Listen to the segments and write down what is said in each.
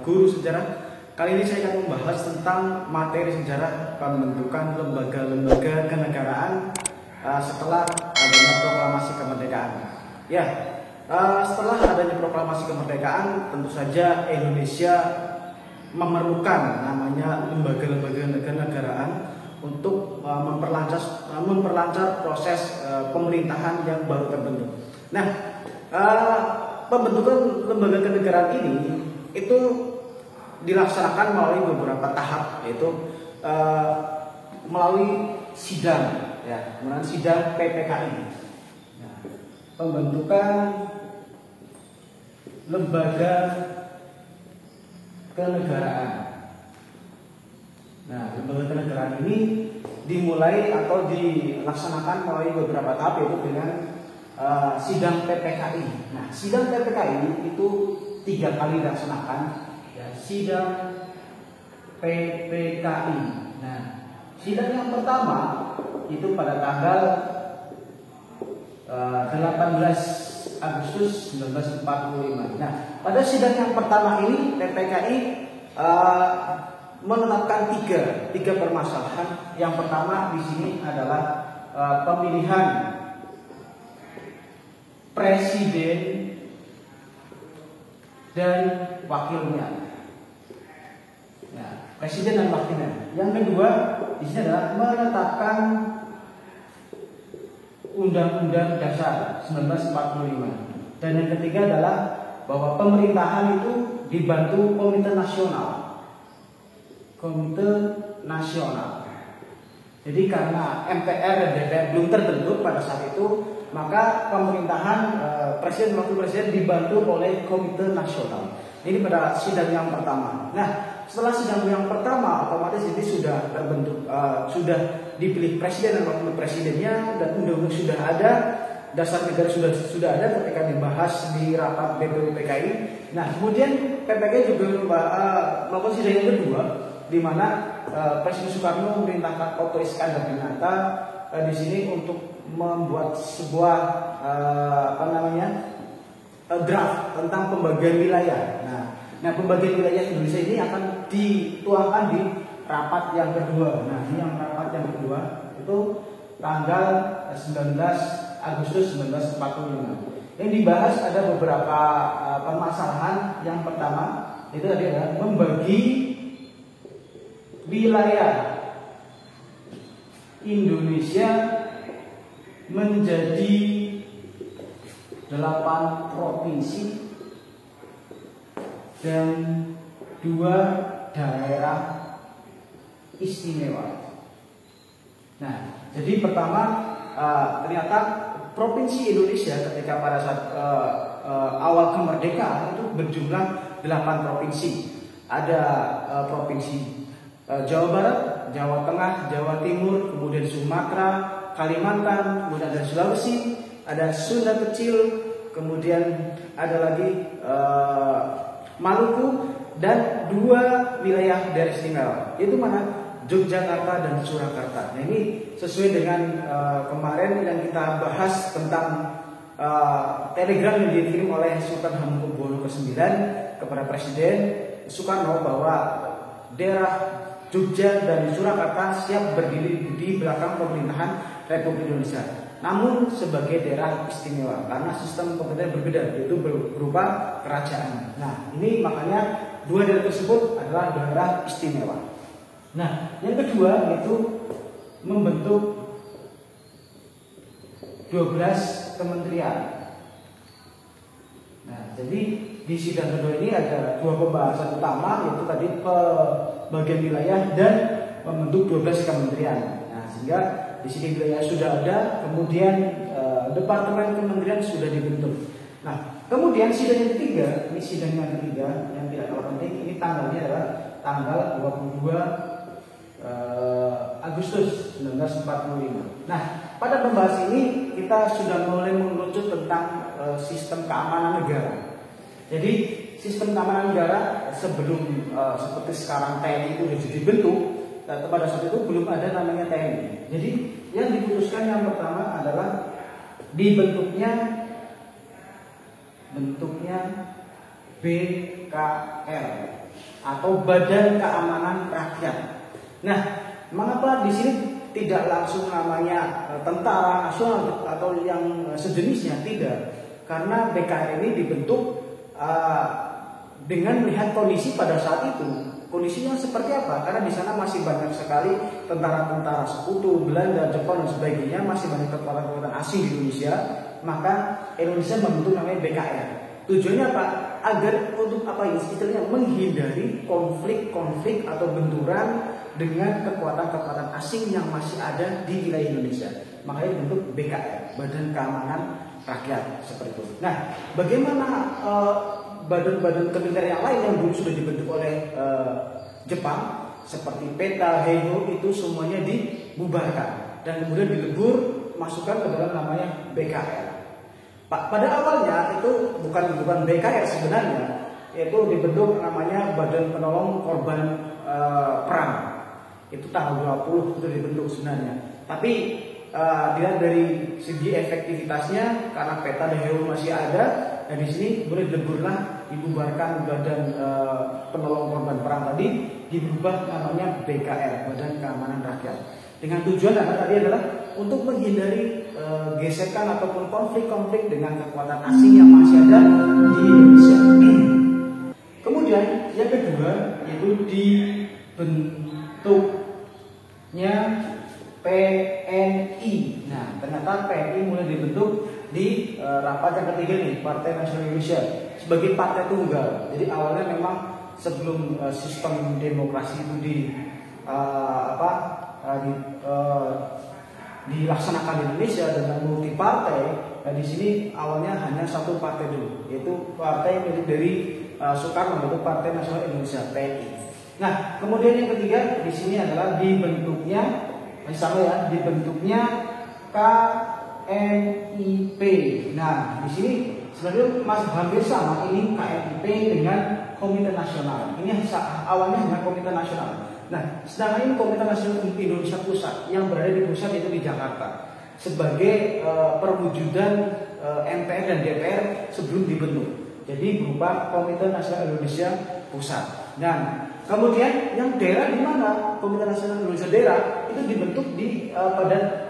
guru sejarah. Kali ini saya akan membahas tentang materi sejarah pembentukan lembaga-lembaga kenegaraan setelah adanya proklamasi kemerdekaan. Ya, setelah adanya proklamasi kemerdekaan, tentu saja Indonesia memerlukan namanya lembaga-lembaga kenegaraan untuk memperlancar proses pemerintahan yang baru terbentuk. Nah, pembentukan lembaga kenegaraan ini itu dilaksanakan melalui beberapa tahap, yaitu melalui sidang, ya, melalui sidang PPKI. Nah, pembentukan lembaga kenegaraan. Nah, lembaga kenegaraan ini dimulai atau dilaksanakan melalui beberapa tahap, yaitu dengan sidang PPKI. Nah, sidang PPKI itu 3 kali dilaksanakan, ya, sidang PPKI. Nah, sidang yang pertama itu pada tanggal 18 Agustus 1945. Nah, pada sidang yang pertama ini PPKI menetapkan tiga permasalahan. Yang pertama di sini adalah pemilihan presiden dan wakilnya. Ya, presiden dan wakilnya. Yang kedua di sini adalah menetapkan Undang-Undang Dasar 1945. Dan yang ketiga adalah bahwa pemerintahan itu dibantu Komite Nasional. Komite Nasional. Jadi karena MPR dan DPR belum terbentuk pada saat itu, maka pemerintahan presiden dan wakil presiden dibantu oleh Komite Nasional. Ini pada sidang yang pertama. Nah, setelah sidang yang pertama, otomatis ini sudah terbentuk, sudah dipilih presiden dan wakil presidennya, dan undang-undang sudah ada, dasar negara sudah ada ketika dibahas di rapat BPUPKI. Nah, kemudian PPKI juga melakukan sidang yang kedua, di mana Presiden Soekarno memerintahkan Otto Iskandar Dinata di sini untuk membuat sebuah draft tentang pembagian wilayah. Nah, pembagian wilayah Indonesia ini akan dituangkan di rapat yang kedua. Nah, ini yang rapat yang kedua itu tanggal 19 Agustus 1945. Yang dibahas ada beberapa permasalahan. Yang pertama itu adalah membagi wilayah Indonesia menjadi 8 provinsi dan 2 daerah istimewa. Nah, jadi pertama ternyata provinsi Indonesia ketika pada saat awal kemerdekaan itu berjumlah 8 provinsi. Ada provinsi Jawa Barat, Jawa Tengah, Jawa Timur, kemudian Sumatera, Kalimantan, kemudian ada Sulawesi, ada Sunda Kecil, kemudian ada lagi Maluku, dan 2 wilayah daerah istimewa, yaitu mana? Yogyakarta dan Surakarta. Nah, ini sesuai dengan kemarin yang kita bahas tentang telegram yang dikirim oleh Sultan Hamengkubuwono ke-9 kepada Presiden Soekarno bahwa daerah Jogja dan Surakarta siap berdiri di belakang pemerintahan Republik Indonesia, namun sebagai daerah istimewa karena sistem pemerintahan berbeda, yaitu berupa kerajaan. Nah, ini makanya 2 daerah tersebut adalah daerah istimewa. Nah, yang kedua yaitu membentuk 12 kementerian. Nah, jadi di sidang kedua ini ada 2 pembahasan utama, yaitu tadi pembagian wilayah dan membentuk 12 kementerian. Nah, sehingga di sini wilayah sudah ada, kemudian departemen kementerian sudah dibentuk. Nah, kemudian sidang yang ketiga, ini sidang yang ketiga yang tidak kalah penting, ini tanggalnya adalah tanggal 22 Agustus 1945. Nah, pada pembahasan ini kita sudah mulai mengerucut tentang sistem keamanan negara. Jadi sistem keamanan negara sebelum seperti sekarang TNI itu sudah dibentuk, pada saat itu belum ada namanya TNI. Jadi yang diputuskan yang pertama adalah dibentuknya BKR. atau Badan Keamanan Rakyat. Nah, mengapa di sini tidak langsung namanya Tentara Nasional atau yang sejenisnya? Tidak, karena BKR ini dibentuk dengan melihat kondisi pada saat itu. Kondisinya seperti apa? Karena di sana masih banyak sekali tentara-tentara sekutu, Belanda, Jepang dan sebagainya, masih banyak kekuatan-kekuatan asing di Indonesia. Maka Indonesia membentuk namanya BKR. Tujuannya apa? Agar untuk apa istilahnya menghindari konflik-konflik atau benturan dengan kekuatan-kekuatan asing yang masih ada di wilayah Indonesia. Makanya dibentuk BKR, Badan Keamanan Rakyat, seperti itu. Nah, bagaimana badan-badan militer yang lain yang dulu sudah dibentuk oleh Jepang seperti PETA, Heiho, itu semuanya dibubarkan dan kemudian dilebur masukkan ke dalam namanya BKR. Pada awalnya itu bukan BKR sebenarnya, yaitu dibentuk namanya Badan Penolong Korban Perang. Itu tanggal 20 itu dibentuk sebenarnya. Tapi dilihat dari segi efektivitasnya, karena PETA dan Heiho masih ada, dan di sini boleh dileburlah, dibubarkan Badan Penolong Korban Perang tadi, dirubah namanya BKR, Badan Keamanan Rakyat. Dengan tujuan tadi adalah untuk menghindari gesekan ataupun konflik-konflik dengan kekuatan asing yang masih ada di Indonesia. Kemudian yang kedua yaitu dibentuknya PNI. Nah, ternyata PNI mulai dibentuk di rapat yang ketiga nih, Partai Nasional Indonesia sebagai partai tunggal. Jadi awalnya memang sebelum sistem demokrasi itu dilaksanakan di Indonesia dengan multi partai. Nah, di sini awalnya hanya satu partai dulu, yaitu partai milik dari Soekarno, yaitu Partai Nasional Indonesia (PNI). Nah, kemudian yang ketiga di sini adalah dibentuknya KNIP. Nah, di sini sebenarnya masih hampir sama ini KNIP dengan Komite Nasional. Ini awalnya hanya Komite Nasional. Nah, sedangkan ini Komite Nasional Indonesia Pusat yang berada di pusat itu di Jakarta sebagai perwujudan MPR dan DPR sebelum dibentuk. Jadi berupa Komite Nasional Indonesia Pusat. Dan kemudian yang daerah di mana? Komite Nasional Indonesia Daerah itu dibentuk di pada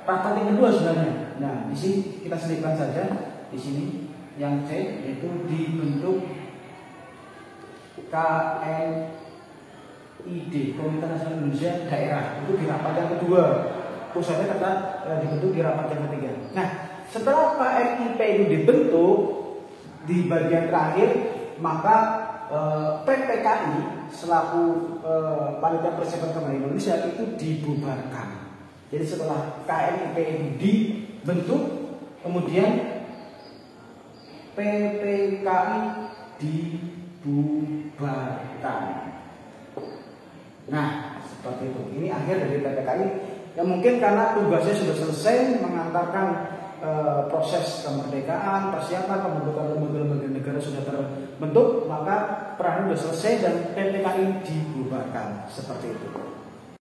rapat yang kedua sebenarnya. Nah, di sini kita selipkan saja di sini yang C, yaitu dibentuk KNID, Komite Nasional Indonesia Daerah, itu di rapat yang kedua. Pusatnya tetap dibentuk di rapat yang ketiga. Nah, setelah KNIP itu dibentuk di bagian terakhir, maka PPKI selaku Panitia Persiapan Kemerdekaan Indonesia itu dibubarkan. Jadi setelah KNIP itu dibentuk, kemudian PPKI dibubarkan. Nah, seperti itu. Ini akhir dari PPKI. Ya mungkin karena tugasnya sudah selesai mengantarkan proses kemerdekaan, persiapan pembentukan lembaga-lembaga negara sudah terbentuk, maka peran sudah selesai dan PPKI dibubarkan. Seperti itu.